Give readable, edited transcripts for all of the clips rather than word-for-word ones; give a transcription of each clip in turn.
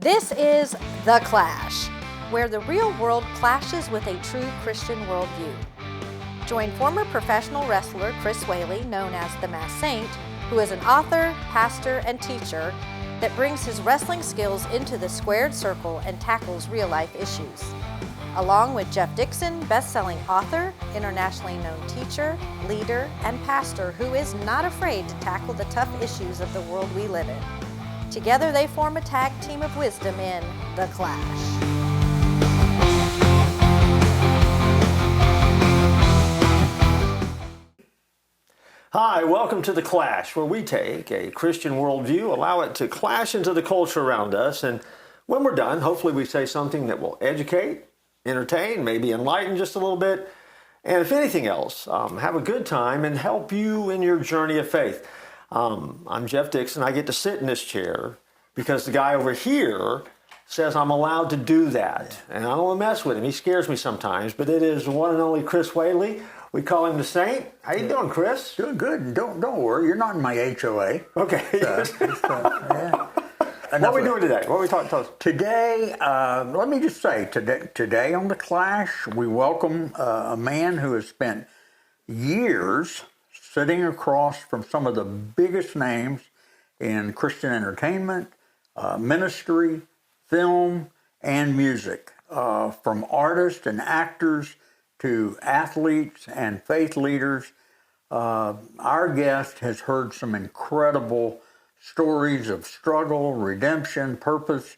This is The Clash, where the real world clashes with a true Christian worldview. Join former professional wrestler Chris Whaley, known as the Masked Saint, who is an author, pastor, and teacher that brings his wrestling skills into the squared circle and tackles real-life issues. Along with Jeff Dixon, best-selling author, internationally known teacher, leader, and pastor who is not afraid to tackle the tough issues of the world we live in. Together they form a tag team of wisdom in The Clash. Hi, welcome to The Clash, where we take a Christian worldview, allow it to clash into the culture around us, and when we're done, hopefully we say something that will educate, entertain, maybe enlighten just a little bit, and if anything else, have a good time and help you in your journey of faith. I'm Jeff Dixon. I get to sit in this chair because the guy over here says I'm allowed to do that. And I don't want to mess with him. He scares me sometimes, but it is one and only Chris Whaley. We call him the Saint. How you doing, Chris? Doing good. Don't worry. You're not in my HOA. Okay. Yeah. What are we doing today? What are we talking about? Today, let me just say, today on The Clash, we welcome a man who has spent years sitting across from some of the biggest names in Christian entertainment, ministry, film, and music. From artists and actors to athletes and faith leaders, our guest has heard some incredible stories of struggle, redemption, purpose.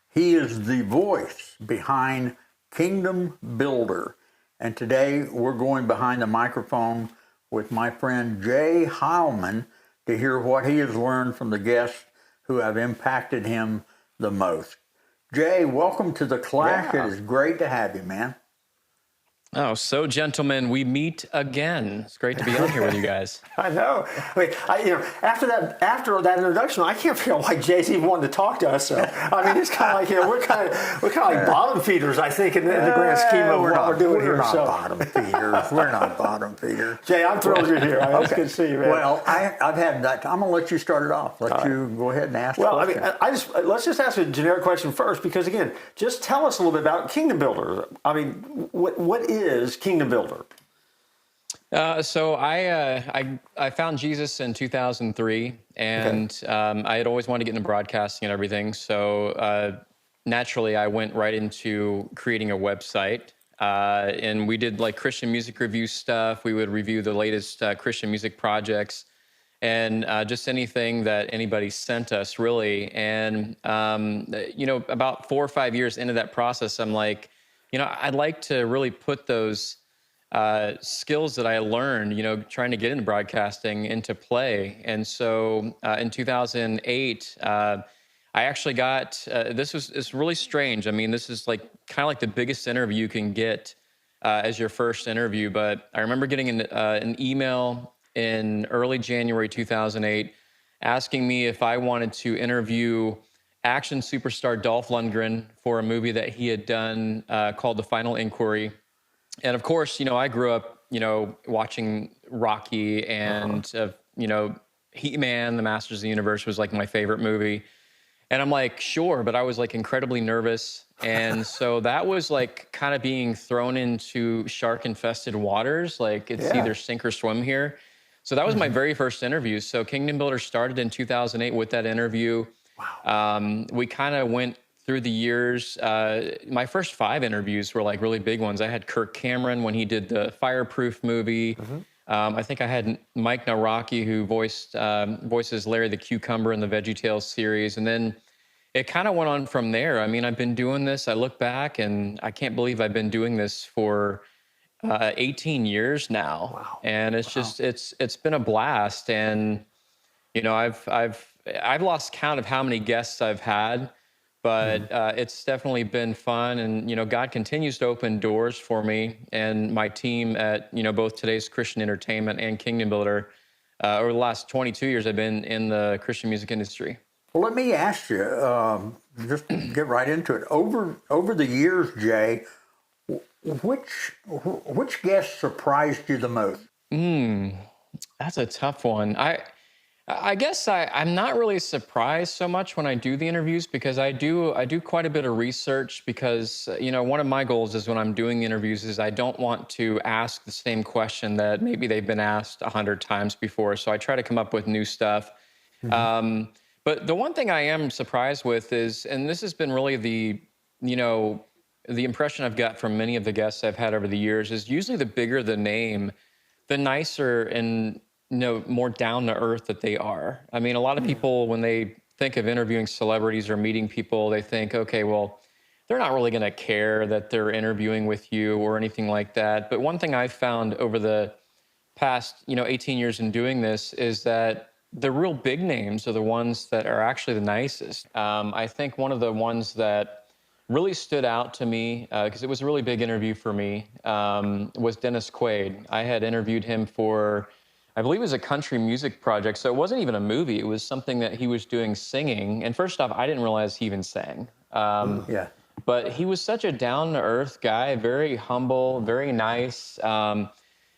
He is the voice behind Kingdom Builder. And today we're going behind the microphone with my friend Jay Heilman to hear what he has learned from the guests who have impacted him the most. Jay, welcome to The Clash. Yeah. It is great to have you, man. Oh, so gentlemen, we meet again. It's great to be on here with you guys. I know. I mean, after that introduction, I can't figure out why Jay's even wanted to talk to us. So, I mean, it's kind of like, we're kind of like bottom feeders, I think, in the grand scheme of what we're doing here. We're not bottom feeders. We're not bottom feeders. Jay, I'm thrilled you're here. Okay. It's good to see you, man. Well, I've had that. I'm going to let you start it off. Let you go ahead and ask. Well, the I mean, question. let's just ask a generic question first, because again, just tell us a little bit about Kingdom Builder. I mean, what is Kingdom Builder? So I found Jesus in 2003, and I had always wanted to get into broadcasting and everything. So naturally, I went right into creating a website, and we did like Christian music review stuff. We would review the latest Christian music projects, and just anything that anybody sent us, really. And about 4 or 5 years into that process, I'm like, I'd like to really put those skills that I learned, trying to get into broadcasting into play. And so in 2008, I actually got, it's really strange. I mean, this is like kind of like the biggest interview you can get as your first interview. But I remember getting an email in early January 2008 asking me if I wanted to interview action superstar Dolph Lundgren for a movie that he had done called The Final Inquiry. And of course, I grew up, watching Rocky and, He-Man, The Masters of the Universe was like my favorite movie. And I'm like, sure, but I was like incredibly nervous. And so that was like kind of being thrown into shark-infested waters. Like it's either sink or swim here. So that was my very first interview. So Kingdom Builder started in 2008 with that interview. Wow. We kind of went through the years. My first 5 interviews were like really big ones. I had Kirk Cameron when he did the Fireproof movie. I think I had Mike Nawrocki, who voices Larry the Cucumber in the VeggieTales series. And then it kind of went on from there. I mean, I've been doing this. I look back and I can't believe I've been doing this for 18 years now. Wow. And it's just, it's been a blast. And, I've lost count of how many guests I've had, but it's definitely been fun. And, God continues to open doors for me and my team at, both Today's Christian Entertainment and Kingdom Builder. Over the last 22 years, I've been in the Christian music industry. Well, let me ask you, just get right into it. Over the years, Jay, which guest surprised you the most? That's a tough one. I guess I'm not really surprised so much when I do the interviews because I do quite a bit of research because one of my goals is when I'm doing the interviews is I don't want to ask the same question that maybe they've been asked 100 times before. So I try to come up with new stuff. Mm-hmm. But the one thing I am surprised with is, and this has been really the impression I've got from many of the guests I've had over the years is usually the bigger the name, the nicer and more down to earth that they are. I mean, a lot of people, when they think of interviewing celebrities or meeting people, they think, okay, well, they're not really going to care that they're interviewing with you or anything like that. But one thing I've found over the past, 18 years in doing this is that the real big names are the ones that are actually the nicest. I think one of the ones that really stood out to me, because it was a really big interview for me, was Dennis Quaid. I had interviewed him for, I believe it was a country music project, so it wasn't even a movie. It was something that he was doing singing. And first off, I didn't realize he even sang. Yeah. But he was such a down-to-earth guy, very humble, very nice.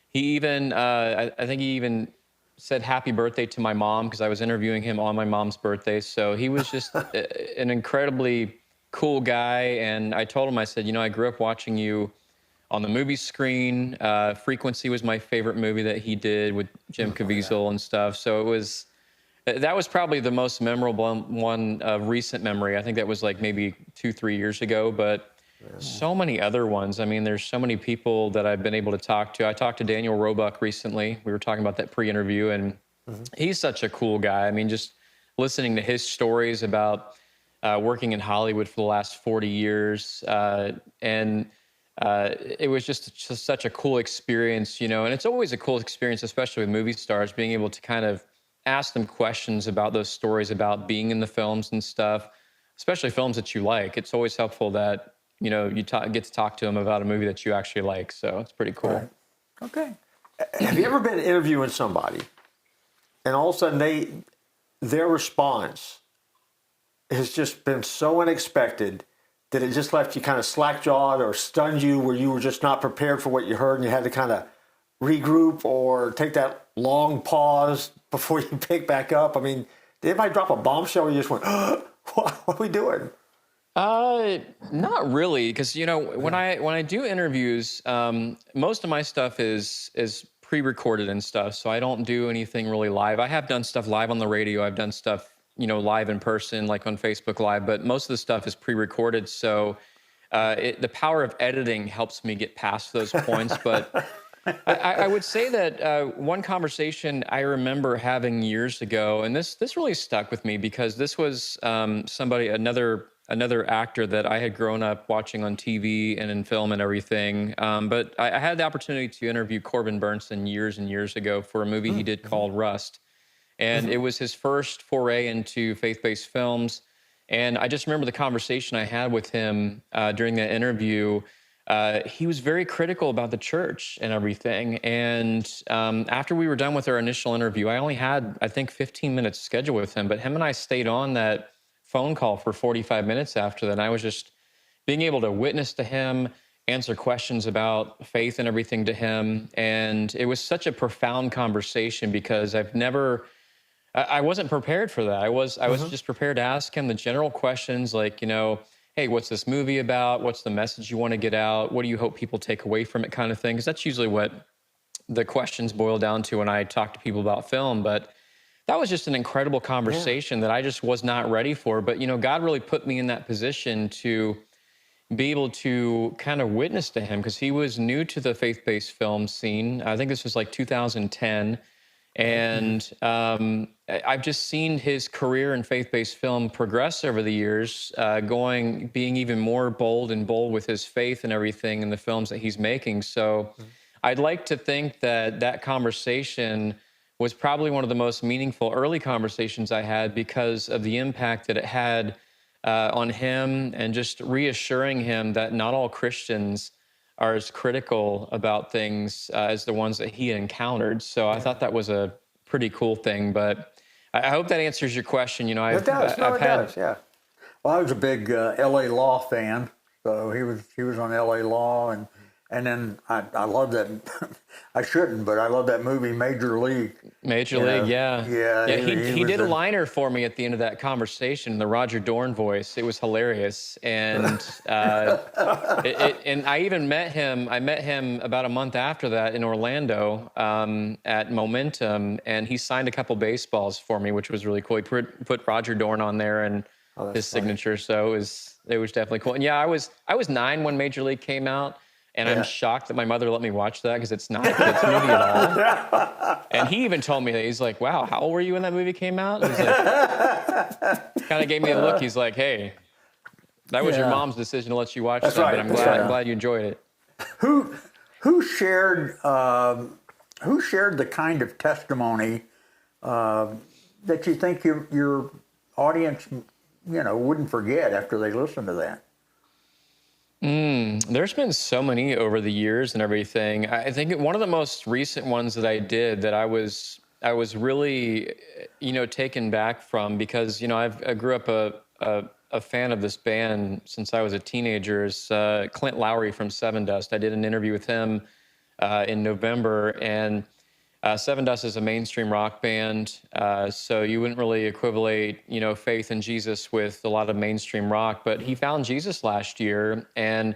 He even, I think he even said happy birthday to my mom because I was interviewing him on my mom's birthday. So he was just an incredibly cool guy. And I told him, I said, I grew up watching you on the movie screen. Frequency was my favorite movie that he did with Jim Caviezel and stuff. So that was probably the most memorable one of recent memory. I think that was like maybe 2-3 years ago, but so many other ones. I mean, there's so many people that I've been able to talk to. I talked to Daniel Roebuck recently. We were talking about that pre-interview, and he's such a cool guy. I mean, just listening to his stories about working in Hollywood for the last 40 years, and it was just such a cool experience, and it's always a cool experience, especially with movie stars, being able to kind of ask them questions about those stories about being in the films and stuff, especially films that you like. It's always helpful that you get to talk to them about a movie that you actually like. So it's pretty cool. Right. Okay. Have you ever been interviewing somebody and all of a sudden their response has just been so unexpected that it just left you kind of slack-jawed or stunned you where you were just not prepared for what you heard and you had to kind of regroup or take that long pause before you pick back up? I mean, did anybody drop a bombshell or you just went, what are we doing? Not really, because when I do interviews, most of my stuff is pre-recorded and stuff, so I don't do anything really live. I have done stuff live on the radio. I've done stuff live in person, like on Facebook Live, but most of the stuff is pre-recorded. So the power of editing helps me get past those points. But I would say that one conversation I remember having years ago, and this really stuck with me because this was another actor that I had grown up watching on TV and in film and everything. But I had the opportunity to interview Corbin Burnson years and years ago for a movie he did called Rust. And it was his first foray into faith-based films. And I just remember the conversation I had with him during that interview. He was very critical about the church and everything. And after we were done with our initial interview, I only had, I think, 15 minutes scheduled with him. But him and I stayed on that phone call for 45 minutes after that. And I was just being able to witness to him, answer questions about faith and everything to him. And it was such a profound conversation because I wasn't prepared for that. I was just prepared to ask him the general questions like, hey, what's this movie about? What's the message you want to get out? What do you hope people take away from it, kind of thing? Because that's usually what the questions boil down to when I talk to people about film. But that was just an incredible conversation that I just was not ready for. But, God really put me in that position to be able to kind of witness to him because he was new to the faith-based film scene. I think this was like 2010. And I've just seen his career in faith-based film progress over the years, being even more bold with his faith and everything in the films that he's making. So I'd like to think that conversation was probably one of the most meaningful early conversations I had because of the impact that it had on him and just reassuring him that not all Christians are as critical about things as the ones that he encountered. So I thought that was a pretty cool thing, but I hope that answers your question. It does. It does, yeah. Well, I was a big L.A. Law fan, so he was on L.A. Law, and And then I love that. I shouldn't, but I love that movie Major League. Major League, yeah. Yeah. He did a liner for me at the end of that conversation, the Roger Dorn voice. It was hilarious, and and I even met him. I met him about a month after that in Orlando at Momentum, and he signed a couple baseballs for me, which was really cool. He put Roger Dorn on there and his signature, so it was definitely cool. And yeah, I was 9 when Major League came out. And I'm shocked that my mother let me watch that because it's not a kid's movie at all. And he even told me that. He's like, wow, how old were you when that movie came out? He's like, kind of gave me a look. He's like, hey, that was your mom's decision to let you watch that, but I'm glad you enjoyed it. Who shared the kind of testimony that you think your audience, wouldn't forget after they listen to that? There's been so many over the years and everything. I think one of the most recent ones that I did that I was really, taken back from, because, I grew up a fan of this band since I was a teenager, is Clint Lowry from Seven Dust. I did an interview with him in November, and Seven Dust is a mainstream rock band, so you wouldn't really equivalate, faith in Jesus with a lot of mainstream rock. But he found Jesus last year, and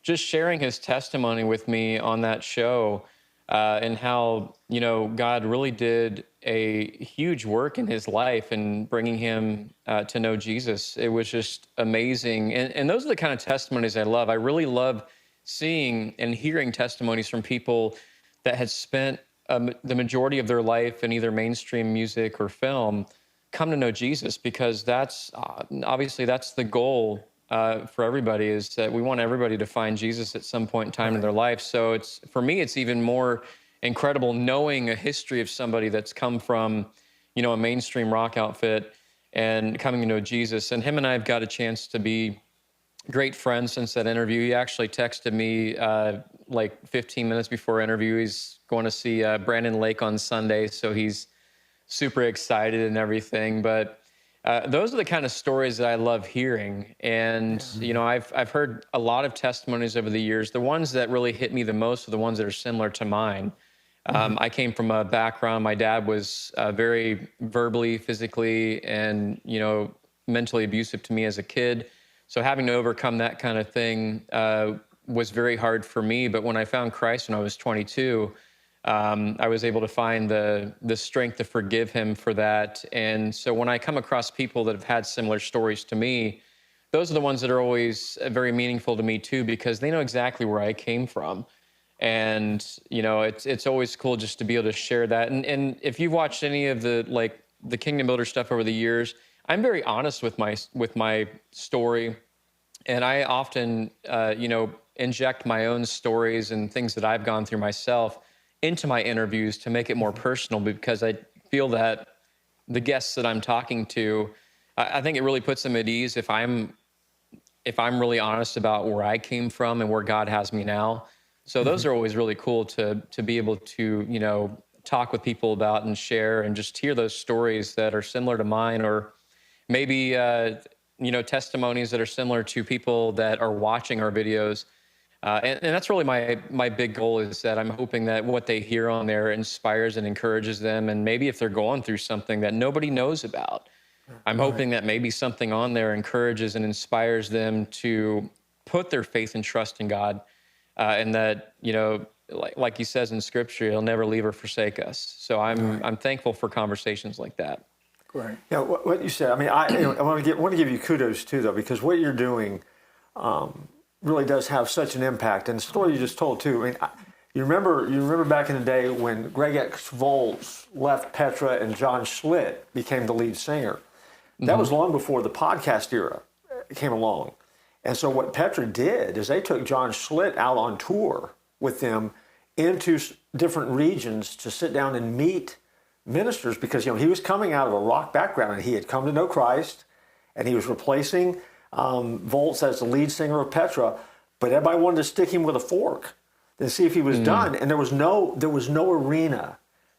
just sharing his testimony with me on that show, and how, God really did a huge work in his life and bringing him to know Jesus. It was just amazing. And those are the kind of testimonies I love. I really love seeing and hearing testimonies from people that had spent the majority of their life in either mainstream music or film come to know Jesus, because that's obviously that's the goal for everybody, is that we want everybody to find Jesus at some point in time in their life. So for me, it's even more incredible knowing a history of somebody that's come from, a mainstream rock outfit and coming to know Jesus. And him and I have got a chance to be great friends since that interview. He actually texted me like 15 minutes before interview. He's going to see Brandon Lake on Sunday, so he's super excited and everything. But those are the kind of stories that I love hearing. And I've heard a lot of testimonies over the years. The ones that really hit me the most are the ones that are similar to mine. I came from a background. My dad was very verbally, physically, and mentally abusive to me as a kid. So having to overcome that kind of thing was very hard for me. But when I found Christ when I was 22, I was able to find the strength to forgive him for that. And so when I come across people that have had similar stories to me, those are the ones that are always very meaningful to me too, because they know exactly where I came from. And, it's always cool just to be able to share that. And if you've watched any of the Kingdom Builder stuff over the years, I'm very honest with my story, and I often, inject my own stories and things that I've gone through myself into my interviews to make it more personal, because I feel that the guests that I'm talking to, I think it really puts them at ease if I'm really honest about where I came from and where God has me now. So those are always really cool to be able to, talk with people about and share and just hear those stories that are similar to mine, or maybe, testimonies that are similar to people that are watching our videos. And that's really my big goal, is that I'm hoping that what they hear on there inspires and encourages them. And maybe if they're going through something that nobody knows about, I'm hoping that maybe something on there encourages and inspires them to put their faith and trust in God. And that, like he says in Scripture, he'll never leave or forsake us. So I'm thankful for conversations like that. Great. Yeah, what you said. I mean, I want to give you kudos too, though, because what you're doing really does have such an impact. And the story you just told too. I mean, you remember back in the day when Greg X. Volz left Petra and Jon Schlitt became the lead singer. That was long before the podcast era came along. And so what Petra did is they took Jon Schlitt out on tour with them into different regions to sit down and meet ministers, because he was coming out of a rock background and he had come to know Christ, and he was replacing Volz as the lead singer of Petra, but everybody wanted to stick him with a fork and see if he was done, and there was no arena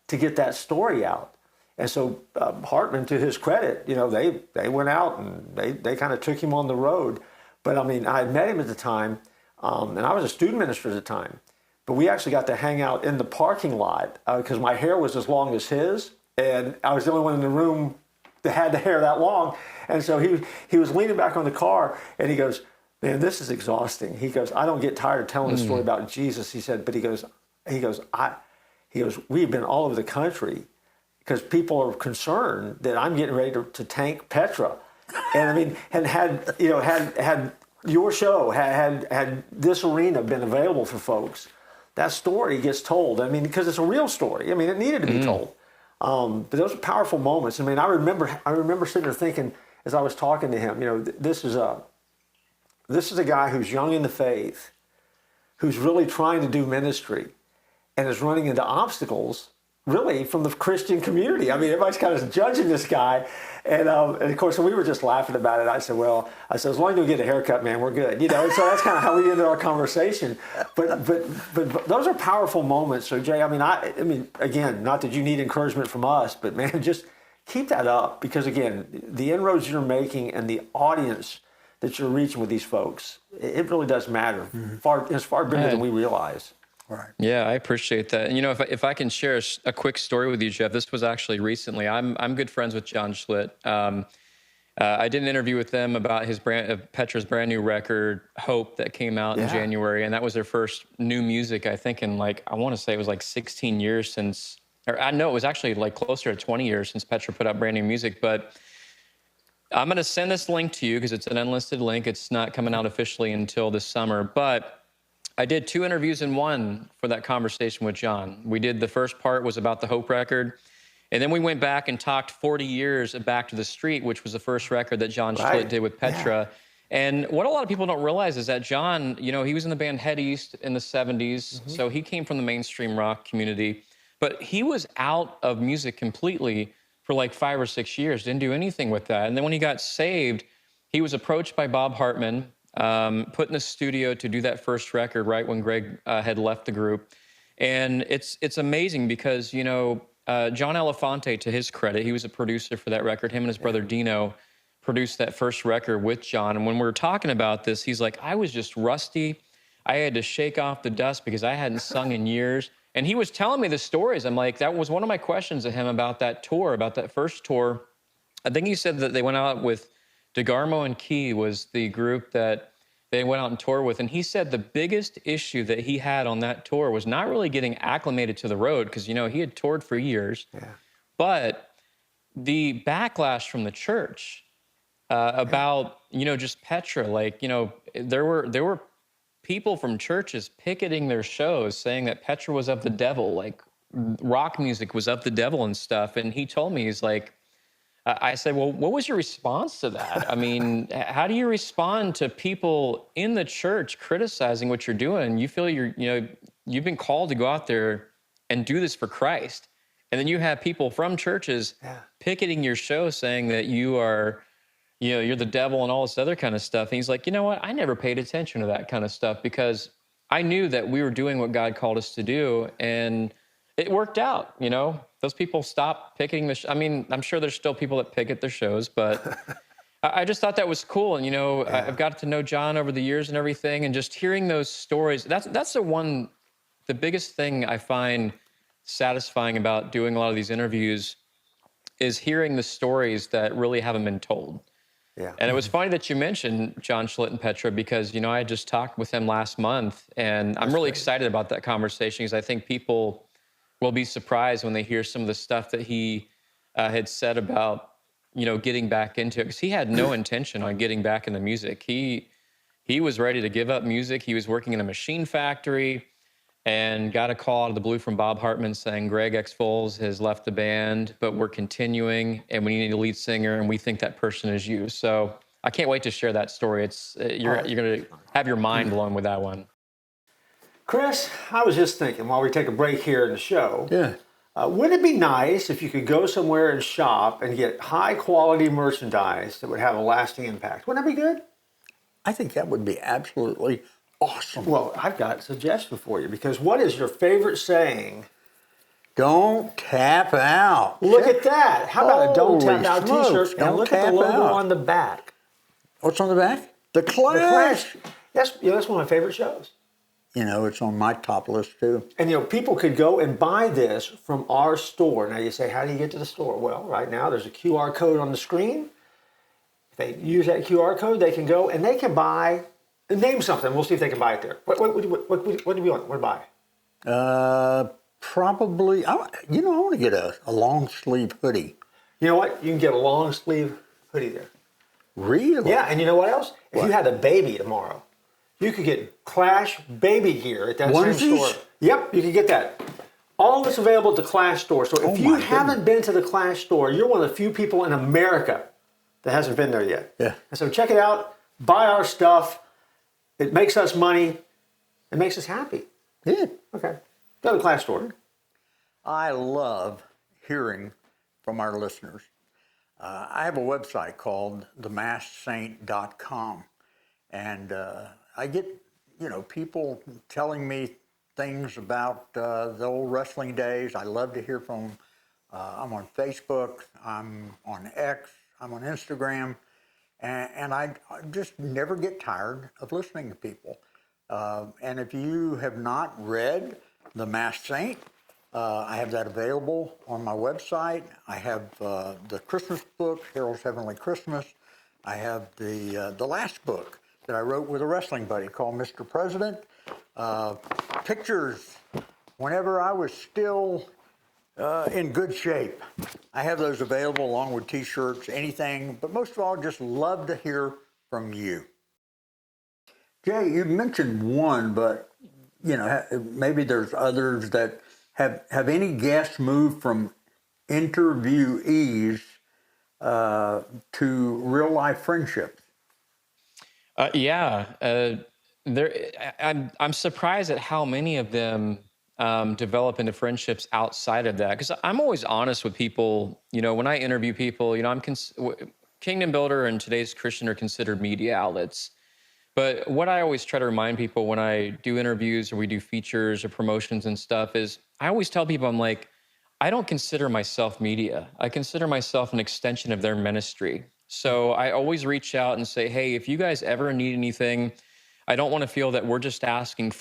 to get that story out. And so Hartman, to his credit, they went out and they kind of took him on the road. But I mean, I had met him at the time. And I was a student minister at the time. But we actually got to hang out in the parking lot because my hair was as long as his. And I was the only one in the room that had the hair that long. And so he was leaning back on the car and he goes, man, this is exhausting. He goes, I don't get tired of telling the story about Jesus. He said, but he goes, we've been all over the country because people are concerned that I'm getting ready to tank Petra. And I mean, and had your show, had this arena been available for folks, that story gets told. I mean, because it's a real story. I mean, it needed to be told. But those are powerful moments. I mean, I remember sitting there thinking as I was talking to him, this is a guy who's young in the faith, who's really trying to do ministry, and is running into obstacles really from the Christian community. I mean, everybody's kind of judging this guy. And of course, we were just laughing about it. I said, as long as we get a haircut, man, we're good. So that's kind of how we ended our conversation. But those are powerful moments. So Jay, I mean, again, not that you need encouragement from us, but man, just keep that up because again, the inroads you're making and the audience that you're reaching with these folks, it really does matter. It's far bigger than we realize. Right. Yeah, I appreciate that. And if I can share a quick story with you, Jeff, this was actually recently. I'm good friends with Jon Schlitt. I did an interview with them about Petra's brand new record, Hope, that came out in January, and that was their first new music. I think in I want to say it was 16 years since, or I know it was actually closer to 20 years since Petra put out brand new music. But I'm going to send this link to you because it's an unlisted link. It's not coming out officially until this summer, but I did 2 interviews in one for that conversation with John. We did the first part was about the Hope record, and then we went back and talked 40 years of Back to the Street, which was the first record that Jon Schlitt did with Petra. Yeah. And what a lot of people don't realize is that John, he was in the band Head East in the 70s, so he came from the mainstream rock community, but he was out of music completely for 5 or 6 years, didn't do anything with that. And then when he got saved, he was approached by Bob Hartman, put in the studio to do that first record right when Greg had left the group. And it's amazing because, John Elefante, to his credit, he was a producer for that record. Him and his brother Dino produced that first record with John. And when we were talking about this, he's like, I was just rusty. I had to shake off the dust because I hadn't sung in years. And he was telling me the stories. I'm like, that was one of my questions to him about that tour, about that first tour. I think he said that they went out with DeGarmo and Key was the group that they went out and toured with. And he said the biggest issue that he had on that tour was not really getting acclimated to the road because, he had toured for years, but the backlash from the church about, just Petra, there were people from churches picketing their shows saying that Petra was of the devil, rock music was of the devil and stuff. And he told me, he's like, I said, well, what was your response to that? I mean, how do you respond to people in the church criticizing what you're doing? You feel you've been called to go out there and do this for Christ. And then you have people from churches picketing your show saying that you are, you're the devil and all this other kind of stuff. And he's like, you know what? I never paid attention to that kind of stuff because I knew that we were doing what God called us to do. And it worked out, Those people stopped picketing I'm sure there's still people that picket their shows, but I just thought that was cool. And, I've got to know John over the years and everything, and just hearing those stories, that's the biggest thing I find satisfying about doing a lot of these interviews is hearing the stories that really haven't been told. Yeah. And it was funny that you mentioned Jon Schlitt and Petra because, I just talked with him last month, and I'm really excited about that conversation because I think people will be surprised when they hear some of the stuff that he had said about, getting back into it. Because he had no intention on getting back into music. He was ready to give up music. He was working in a machine factory and got a call out of the blue from Bob Hartman saying, Greg X Foles has left the band, but we're continuing and we need a lead singer and we think that person is you. So I can't wait to share that story. You're going to have your mind blown with that one. Chris, I was just thinking while we take a break here in the show, wouldn't it be nice if you could go somewhere and shop and get high quality merchandise that would have a lasting impact? Wouldn't that be good? I think that would be absolutely awesome. Well, I've got a suggestion for you because what is your favorite saying? Don't tap out. Look at that. How about a Don't Tap Out t-shirt? And look at the logo on the back. What's on the back? The Clash. That's one of my favorite shows. It's on my top list too. And people could go and buy this from our store. Now you say, how do you get to the store? Well, right now there's a QR code on the screen. If they use that QR code, they can go and they can buy. Name something. We'll see if they can buy it there. What do we want to buy? Probably. I want to get a long sleeve hoodie. You know what? You can get a long sleeve hoodie there. Really? Yeah, and you know what else? If you had a baby tomorrow, you could get Clash baby gear at that same store. Yep, you can get that. All of it's available at the Clash store. So if you haven't been to the Clash store, you're one of the few people in America that hasn't been there yet. Yeah. And so check it out. Buy our stuff. It makes us money. It makes us happy. Yeah. Okay. Go to the Clash store. I love hearing from our listeners. I have a website called themaskedsaint.com, and I get, people telling me things about the old wrestling days. I love to hear from them. I'm on Facebook, I'm on X, I'm on Instagram, and I just never get tired of listening to people. And if you have not read The Masked Saint, I have that available on my website. I have the Christmas book, Harold's Heavenly Christmas. I have the last book that I wrote with a wrestling buddy called Mr. President. Pictures, whenever I was still in good shape. I have those available along with T-shirts, anything. But most of all, just love to hear from you. Jay, you mentioned one, but maybe there's others that have any guests moved from interviewees to real life friendships? I'm surprised at how many of them develop into friendships outside of that. Because I'm always honest with people. When I interview people, Kingdom Builder and Today's Christian are considered media outlets. But what I always try to remind people when I do interviews or we do features or promotions and stuff is I always tell people, I'm like, I don't consider myself media. I consider myself an extension of their ministry. So I always reach out and say, hey, if you guys ever need anything, I don't want to feel that we're just asking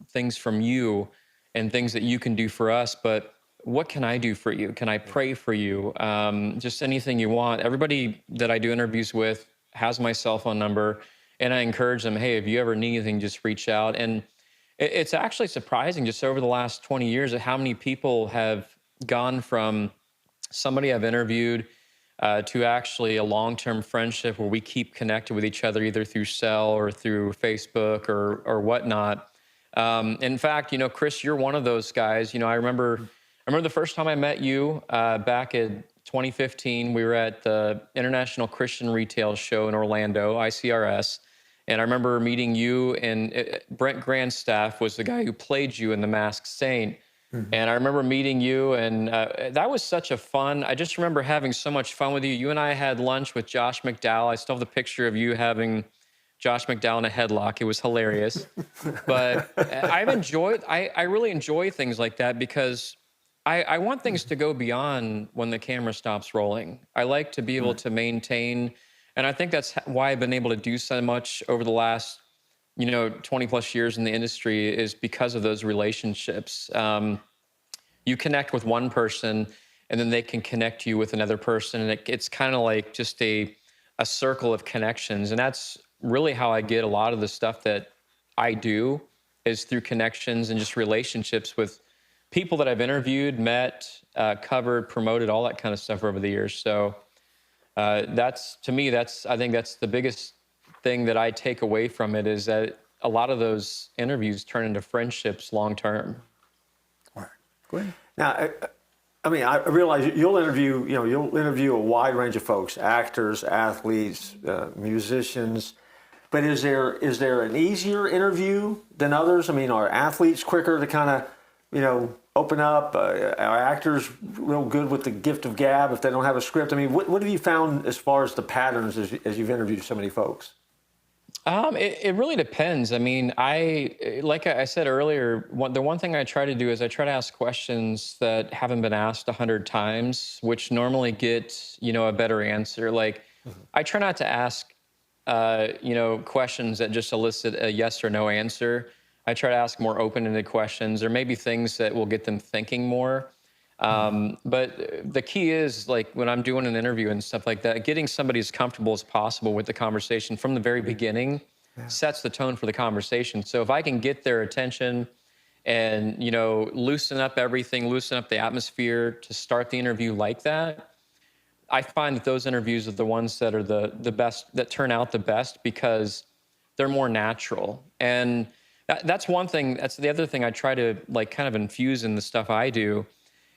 things from you and things that you can do for us, but what can I do for you? Can I pray for you? Just anything you want. Everybody that I do interviews with has my cell phone number. And I encourage them, hey, if you ever need anything, just reach out. And it's actually surprising just over the last 20 years at how many people have gone from somebody I've interviewed to actually a long-term friendship where we keep connected with each other either through cell or through Facebook or whatnot. In fact, Chris, you're one of those guys. I remember the first time I met you back in 2015. We were at the International Christian Retail Show in Orlando, ICRS. And I remember meeting you, and Brent Grandstaff was the guy who played you in The Masked Saint. Mm-hmm. And I remember meeting you, and that was such a fun. I just remember having so much fun with you. You and I had lunch with Josh McDowell. I still have the picture of you having Josh McDowell in a headlock. It was hilarious. But I really enjoy things like that because I want things to go beyond when the camera stops rolling. I like to be able to maintain. And I think that's why I've been able to do so much over the last, 20 plus years in the industry is because of those relationships. You connect with one person and then they can connect you with another person. And it's kind of like just a circle of connections. And that's really how I get a lot of the stuff that I do is through connections and just relationships with people that I've interviewed, met, covered, promoted, all that kind of stuff over the years. So I think that's the biggest thing that I take away from it is that a lot of those interviews turn into friendships long term. All right. Go ahead. Now, I realize you'll interview a wide range of folks, actors, athletes, musicians. But is there an easier interview than others? Are athletes quicker to kind of, open up? Are actors real good with the gift of gab if they don't have a script? What have you found as far as the patterns as you've interviewed so many folks? It really depends. Like I said earlier, the one thing I try to do is I try to ask questions that haven't been asked 100 times, which normally get, a better answer. Like, I try not to ask questions that just elicit a yes or no answer. I try to ask more open-ended questions, or maybe things that will get them thinking more. But the key is, like, when I'm doing an interview and stuff like that, getting somebody as comfortable as possible with the conversation from the very beginning sets the tone for the conversation. So if I can get their attention and, loosen up everything, loosen up the atmosphere to start the interview like that, I find that those interviews are the ones that are the best, that turn out the best, because they're more natural. And that's one thing. That's the other thing I try to, like, kind of infuse in the stuff I do,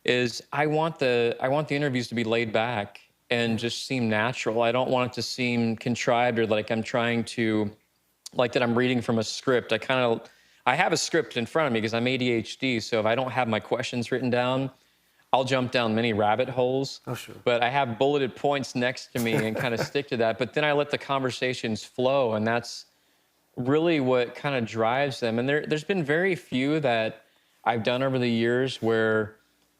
is I want the interviews to be laid back and just seem natural. I don't want it to seem contrived, or like I'm trying to, like, that I'm reading from a script. I have a script in front of me because I'm ADHD. So if I don't have my questions written down, I'll jump down many rabbit holes. Oh, sure. But I have bulleted points next to me and kind of stick to that. But then I let the conversations flow, and that's really what kind of drives them. And there's been very few that I've done over the years where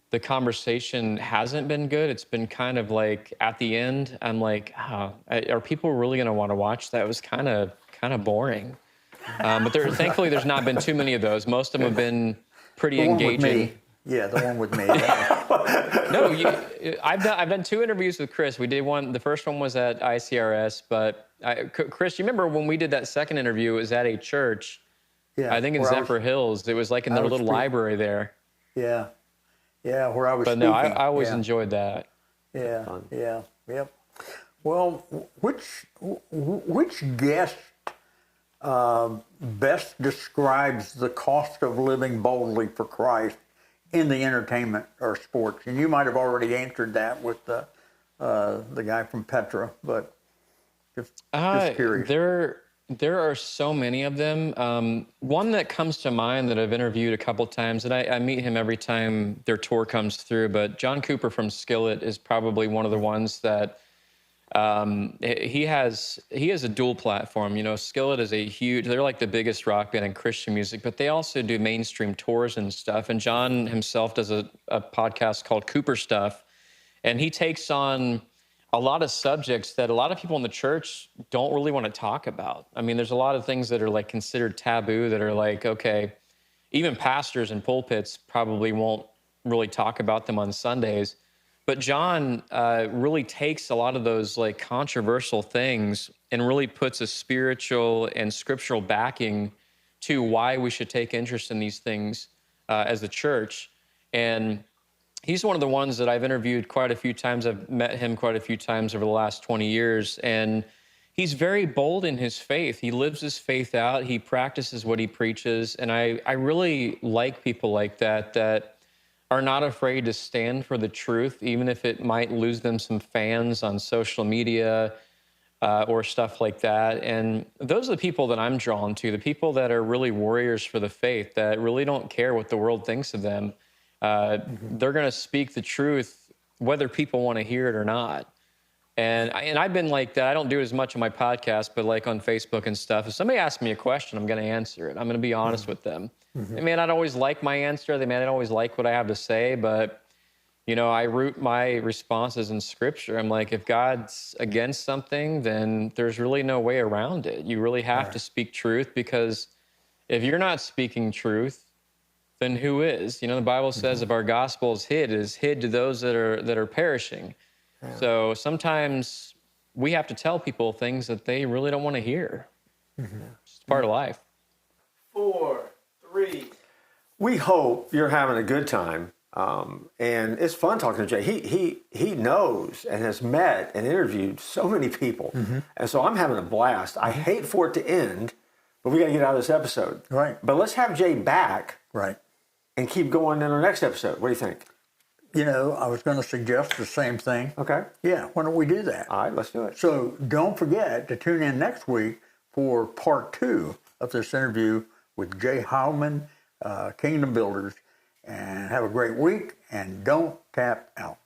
the conversation hasn't been good. It's been kind of like, at the end, I'm like, are people really going to want to watch that? It was kind of boring. But thankfully, there's not been too many of those. Most of them have been pretty engaging. Yeah, the one with me. No, I've done 2 interviews with Chris. We did one. The first one was at ICRS, but Chris, you remember when we did that second interview? It was at a church. Yeah, I think in Zephyr Hills. It was like in their little library there. Yeah, where I was. But speaking. no, I always enjoyed that. Yep. Well, which guest best describes the cost of living boldly for Christ in the entertainment or sports? And you might have already answered that with the guy from Petra, but just curious. There are so many of them. One that comes to mind that I've interviewed a couple times, and I meet him every time their tour comes through, but John Cooper from Skillet is probably one of the ones that he has a dual platform. Skillet is they're like the biggest rock band in Christian music, but they also do mainstream tours and stuff. And John himself does a podcast called Cooper Stuff, and he takes on a lot of subjects that a lot of people in the church don't really want to talk about. I mean, there's a lot of things that are like considered taboo that are like, okay, even pastors and pulpits probably won't really talk about them on Sundays. But John really takes a lot of those like controversial things and really puts a spiritual and scriptural backing to why we should take interest in these things as a church. And he's one of the ones that I've interviewed quite a few times. I've met him quite a few times over the last 20 years. And he's very bold in his faith. He lives his faith out. He practices what he preaches. And I really like people like that are not afraid to stand for the truth, even if it might lose them some fans on social media or stuff like that. And those are the people that I'm drawn to, the people that are really warriors for the faith, that really don't care what the world thinks of them. They're going to speak the truth, whether people want to hear it or not. And I've been like that. I don't do it as much on my podcast, but like on Facebook and stuff. If somebody asks me a question, I'm going to answer it. I'm going to be honest with them. They may not always like my answer. They may not always like what I have to say, but I root my responses in Scripture. I'm like, if God's against something, then there's really no way around it. You really have to speak truth, because if you're not speaking truth, then who is? The Bible says if our gospel is hid, it is hid to those that are perishing. Yeah. So sometimes we have to tell people things that they really don't want to hear. It's part of life. 4, 3. We hope you're having a good time. And it's fun talking to Jay. He knows and has met and interviewed so many people. And so I'm having a blast. I hate for it to end, but we got to get out of this episode. Right. But let's have Jay back. Right. And keep going in our next episode. What do you think? I was going to suggest the same thing. Okay. Yeah, why don't we do that? All right, let's do it. So don't forget to tune in next week for part 2 of this interview with Jay Heilman, Kingdom Builders. And have a great week, and don't tap out.